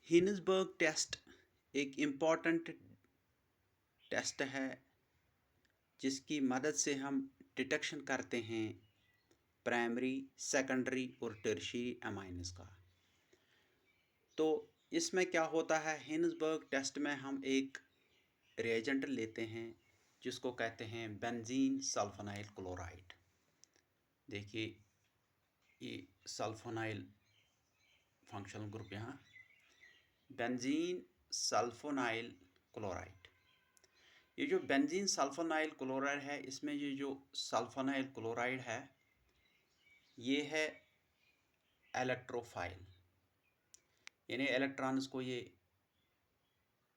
हिनिसबर्ग test एक important test है जिसकी मदद से हम डिटेक्शन करते हैं प्राइमरी, सेकेंडरी और टर्शियरी अमाइन्स का। तो इसमें क्या होता है, हिनिसबर्ग टेस्ट में हम एक रिएजेंट लेते हैं जिसको कहते हैं बेंजीन सल्फोनाइल क्लोराइड। देखिए ये सल्फोनाइल फंक्शनल ग्रुप यहाँ बेंजीन सल्फोनाइल क्लोराइड। ये जो बेंजीन सल्फोनाइल क्लोराइड है, इसमें ये जो सल्फोनाइल क्लोराइड है ये है इलेक्ट्रोफाइल, यानी इलेक्ट्रॉन्स को ये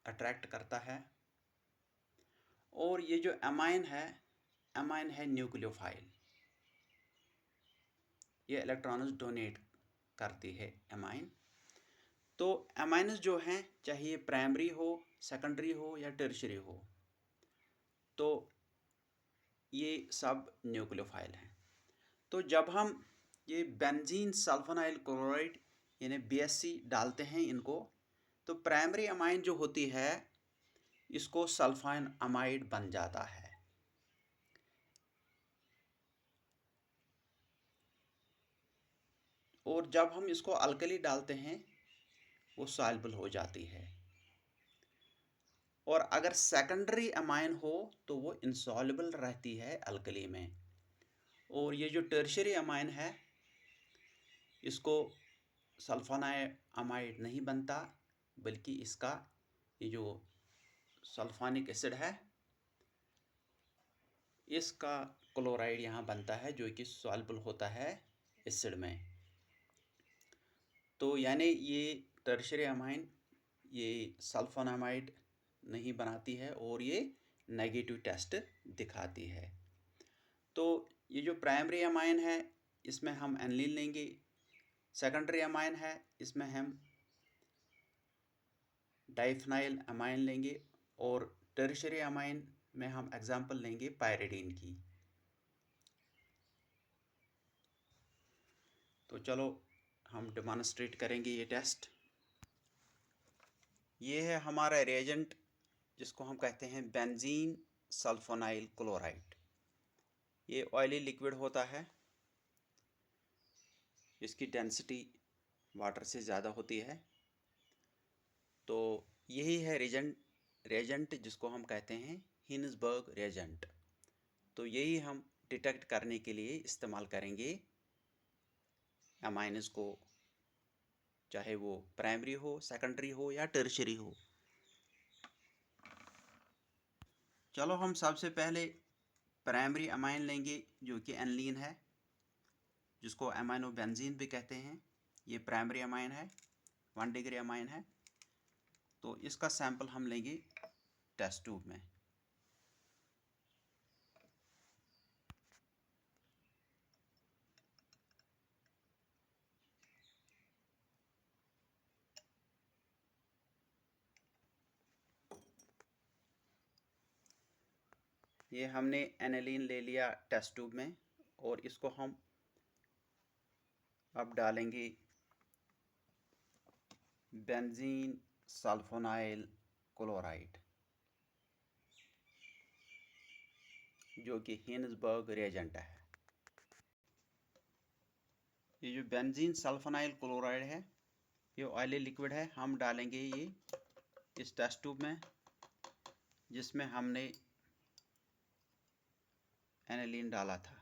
अट्रैक्ट करता है। और ये जो अमाइन है न्यूक्लियोफाइल, ये इलेक्ट्रॉन्स डोनेट करती है अमाइन। तो अमाइन्स जो हैं, चाहे ये प्राइमरी हो, सेकेंडरी हो या टर्शियरी हो, तो ये सब न्यूक्लियोफाइल हैं। तो जब हम ये बेंजीन सल्फोनाइल क्लोराइड यानी BSC डालते हैं इनको, तो प्राइमरी अमाइन जो होती है इसको सल्फाइन अमाइड बन जाता है। और जब हम इसको अल्कली डालते हैं वो सॉल्युबल हो जाती है। और अगर सेकेंडरी अमाइन हो तो वो इनसॉल्युबल रहती है अल्कली में। और ये जो टर्शियरी अमाइन है इसको सल्फोनाइल अमाइड नहीं बनता, बल्कि इसका ये जो सल्फोनिक एसिड है इसका क्लोराइड यहाँ बनता है, जो कि सॉल्युबल होता है एसिड में। तो यानी ये टर्शियरी अमाइन ये सल्फोनामाइड नहीं बनाती है और ये नेगेटिव टेस्ट दिखाती है। तो ये जो प्राइमरी अमाइन है इसमें हम एनिलीन लेंगे, सेकेंडरी अमाइन है इसमें हम डाइफिनाइल अमाइन लेंगे, और टर्शियरी अमाइन में हम एग्जांपल लेंगे पायरिडीन की। तो चलो हम डेमोन्स्ट्रेट करेंगे ये टेस्ट। ये है हमारा रिएजेंट जिसको हम कहते हैं बेंजीन सल्फोनाइल क्लोराइड। ये ऑयली लिक्विड होता है, इसकी डेंसिटी वाटर से ज़्यादा होती है। तो यही है रिएजेंट जिसको हम कहते हैं हिनिसबर्ग रिएजेंट। तो यही हम डिटेक्ट करने के लिए इस्तेमाल करेंगे अमाइन्स को, चाहे वो प्राइमरी हो, सेकेंडरी हो या टर्शियरी हो। चलो हम सबसे पहले प्राइमरी अमाइन लेंगे जो कि एनिलीन है, जिसको अमाइनो बेंजीन भी कहते हैं। ये प्राइमरी अमाइन है, 1 डिग्री अमाइन है। तो इसका सैंपल हम लेंगे टेस्ट ट्यूब में। ये हमने एनिलीन ले लिया टेस्ट ट्यूब में, और इसको हम अब डालेंगे बेंजीन सल्फोनाइल क्लोराइड, जो कि हिनिसबर्ग रिएजेंट है। ये जो बेंजीन सल्फोनाइल क्लोराइड है ये ऑयली लिक्विड है। हम डालेंगे ये इस टेस्ट ट्यूब में जिसमें हमने एनिलीन डाला था।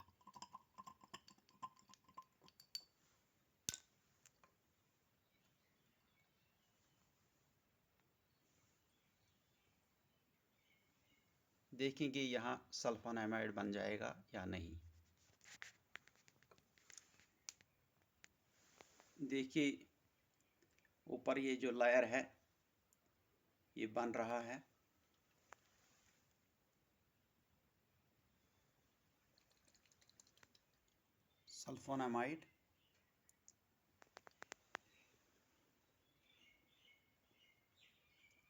देखेंगे यहाँ सल्फोनामाइड बन जाएगा या नहीं। देखिए ऊपर ये जो लेयर है ये बन रहा है। सल्फोनामाइड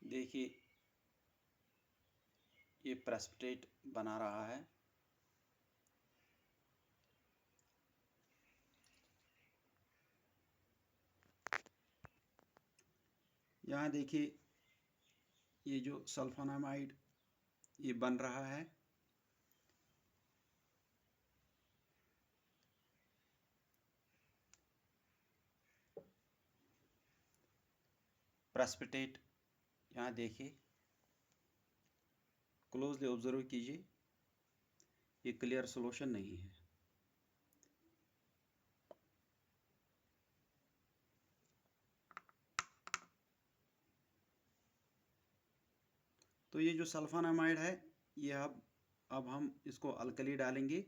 देखिए ये प्रेसिपिटेट बना रहा है। यहाँ देखिए ये जो सल्फोनामाइड ये बन रहा है। प्रेसिपिटेट यहाँ देखिए, क्लोजली ऑब्जर्व कीजिए, ये क्लियर सॉल्यूशन नहीं है। तो ये जो सल्फोनामाइड है ये अब हम इसको अल्कली डालेंगे,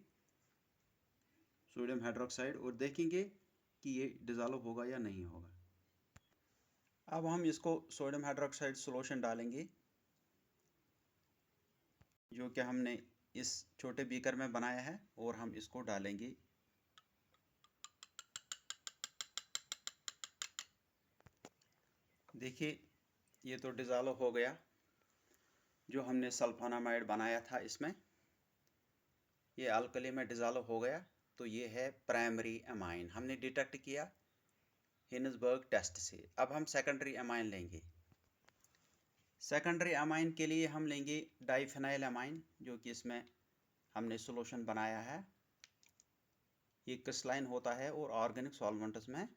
सोडियम हाइड्रोक्साइड, और देखेंगे कि ये डिज़ोल्व होगा या नहीं होगा। अब हम इसको सोडियम हाइड्रोक्साइड सॉल्यूशन डालेंगे जो कि हमने इस छोटे बीकर में बनाया है, और हम इसको डालेंगे। देखिए ये तो डिज़ोल्व हो गया, जो हमने सल्फोनामाइड बनाया था इसमें ये अल्कली में डिज़ोल्व हो गया। तो ये है प्राइमरी अमाइन, हमने डिटेक्ट किया हिन्सबर्ग टेस्ट से। अब हम सेकेंडरी अमाइन लेंगे। सेकेंडरी अमाइन के लिए हम लेंगे डाइफेनाइल अमाइन, जो कि इसमें हमने सॉल्यूशन बनाया है। ये क्रिस्टलाइन होता है और ऑर्गेनिक सॉल्वेंट्स में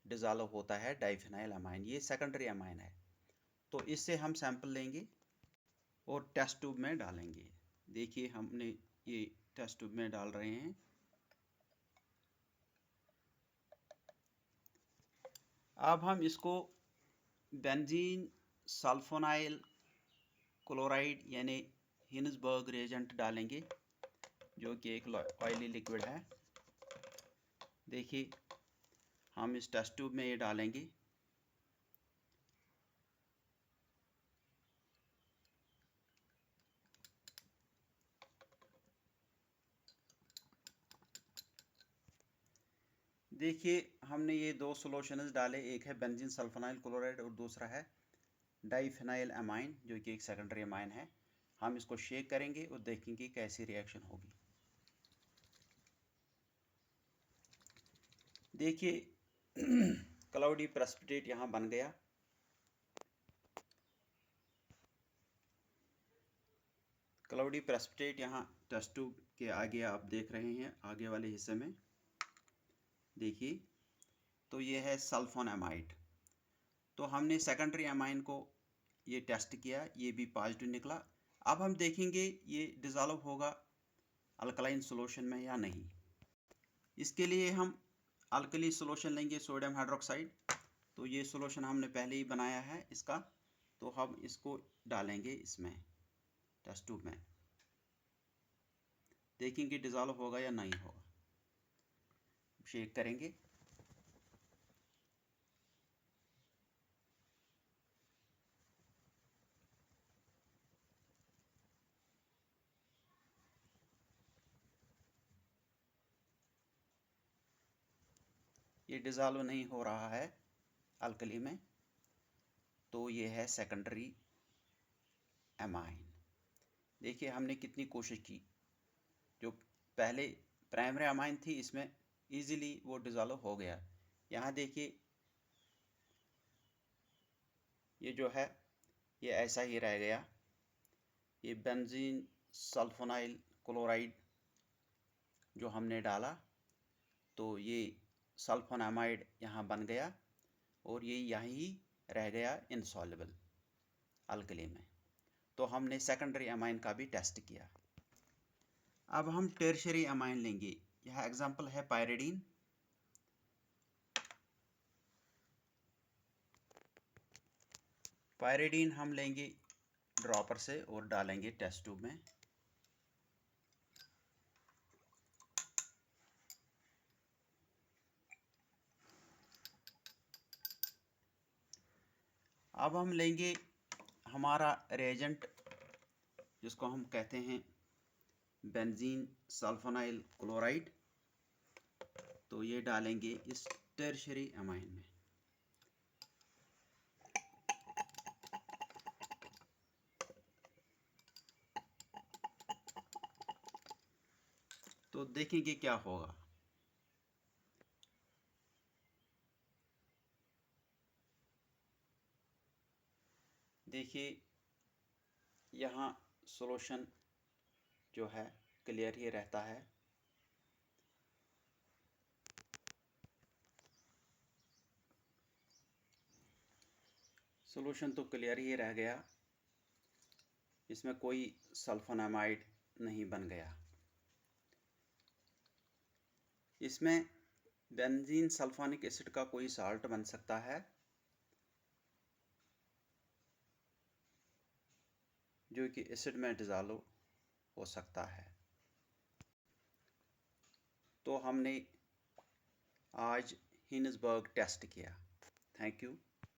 डिज़ोल्व होता है डाइफेनाइल अमाइन, ये सेकेंडरी अमाइन है। तो इससे हम सैंपल लेंगे और टेस्ट ट्यूब में डालेंगे। देखिए हमने ये टेस्ट ट्यूब में डाल रहे हैं। अब हम इसको बेंजीन सल्फोनाइल क्लोराइड यानी हिन्सबर्ग रिएजेंट डालेंगे, जो कि एक ऑयली लिक्विड है। देखिए हम इस टेस्ट ट्यूब में ये डालेंगे। देखिए हमने ये दो सॉल्यूशंस डाले, एक है बेंजीन सल्फोनाइल क्लोराइड और दूसरा है डाइफेनाइल अमाइन, जो कि एक सेकेंडरी अमाइन है। हम इसको शेक करेंगे और देखेंगे कैसी रिएक्शन होगी। देखिए क्लाउडी प्रेसिपिटेट यहाँ बन गया। क्लाउडी प्रेसिपिटेट यहाँ टेस्ट ट्यूब के आगे आप देख रहे हैं, आगे वाले हिस्से में देखिए। तो ये है सल्फोनामाइड। तो हमने सेकेंडरी अमाइन को ये टेस्ट किया, ये भी पॉजिटिव निकला। अब हम देखेंगे ये डिज़ोल्व होगा अल्कलाइन सॉल्यूशन में या नहीं। इसके लिए हम अल्कली सॉल्यूशन लेंगे, सोडियम हाइड्रोक्साइड। तो ये सॉल्यूशन हमने पहले ही बनाया है इसका, तो हम इसको डालेंगे इसमें टेस्ट ट्यूब में, देखेंगे डिज़ोल्व होगा या नहीं होगा। शेक करेंगे। ये डिज़ोल्व नहीं हो रहा है अल्कली में, तो ये है सेकेंडरी अमाइन। देखिए हमने कितनी कोशिश की, जो पहले प्राइमरी अमाइन थी इसमें इजीली वो डिज़ोल्व हो गया। यहाँ देखिए ये जो है ये ऐसा ही रह गया। ये बेंजीन सल्फोनाइल क्लोराइड जो हमने डाला, तो ये सल्फोनामाइड यहाँ बन गया और ये यहीं रह गया इनसॉल्युबल अल्कली में। तो हमने सेकेंडरी अमाइन का भी टेस्ट किया। अब हम टर्शियरी अमाइन लेंगे। यह एग्जांपल है पायरिडीन। पायरिडीन हम लेंगे ड्रॉपर से और डालेंगे टेस्ट ट्यूब में। अब हम लेंगे हमारा रिएजेंट, जिसको हम कहते हैं बेंजीन सल्फोनाइल क्लोराइड। तो ये डालेंगे इस टर्शियरी अमाइन में। तो देखेंगे क्या होगा। देखिए यहाँ सॉल्यूशन जो है क्लियर ही रहता है। सॉल्यूशन तो क्लियर ही रह गया, इसमें कोई सल्फोनामाइड नहीं बन गया। इसमें बेंजीन सल्फोनिक एसिड का कोई साल्ट बन सकता है जो कि एसिड में डिसॉल्व हो सकता है। तो हमने आज हिंसबर्ग टेस्ट किया। Thank you.